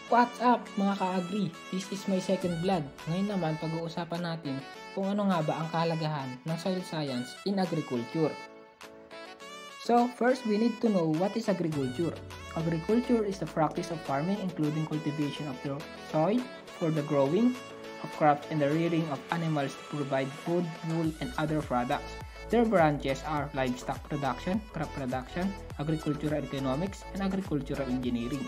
What's up mga ka-agri? This is my second vlog. Ngayon naman pag-uusapan natin kung ano nga ba ang kahalagahan ng soil science in agriculture. So first we need to know what is agriculture. Agriculture is the practice of farming including cultivation of the soil for the growing of crops and the rearing of animals to provide food, wool, and other products. Their branches are livestock production, crop production, agricultural economics, and agricultural engineering.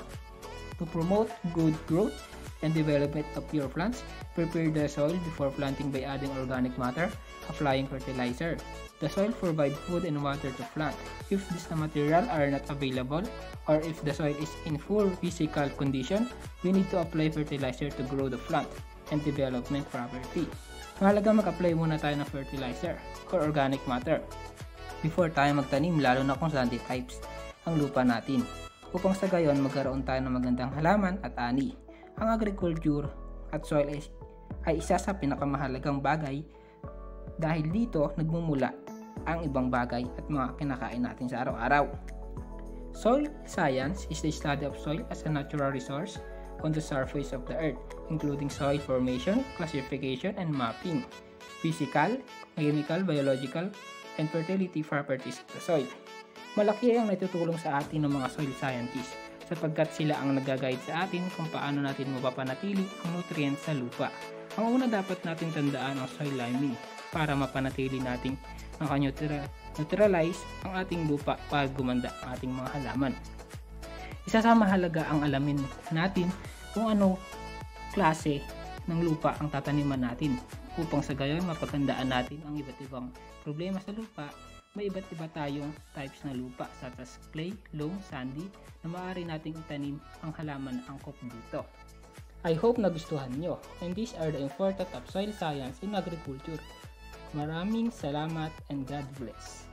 To promote good growth and development of your plants, prepare the soil before planting by adding organic matter, applying fertilizer. The soil provides food and water to plant. If these materials are not available or if the soil is in poor physical condition, we need to apply fertilizer to grow the plant and development property. Mahalaga mag-apply muna tayo ng fertilizer or organic matter before tayo magtanim, lalo na kung sandy types ang lupa natin, upang sa gayon magkaroon tayo ng magandang halaman at ani. Ang agriculture at soil ay isa sa pinakamahalagang bagay dahil dito nagmumula ang ibang bagay at mga kinakain natin sa araw-araw. Soil science is the study of soil as a natural resource on the surface of the earth, including soil formation, classification, and mapping, physical, chemical, biological, and fertility properties of the soil. Malaki ang natutulong sa atin ng mga soil scientists sapagkat sila ang nag-guide sa atin kung paano natin mapapanatili ang nutrients sa lupa. Ang una dapat natin tandaan ang soil liming para mapanatili natin neutralize ang ating lupa para gumanda ang ating mga halaman. Isa sa mahalaga ang alamin natin kung ano klase ng lupa ang tataniman natin upang sa gayon mapaghandaan natin ang iba't ibang problema sa lupa. May iba't iba tayong types na lupa such as clay, loam, sandy na maaari nating itanim ang halaman na angkop dito. I hope nagustuhan nyo, and these are the importance of soil science in agriculture. Maraming salamat and God bless.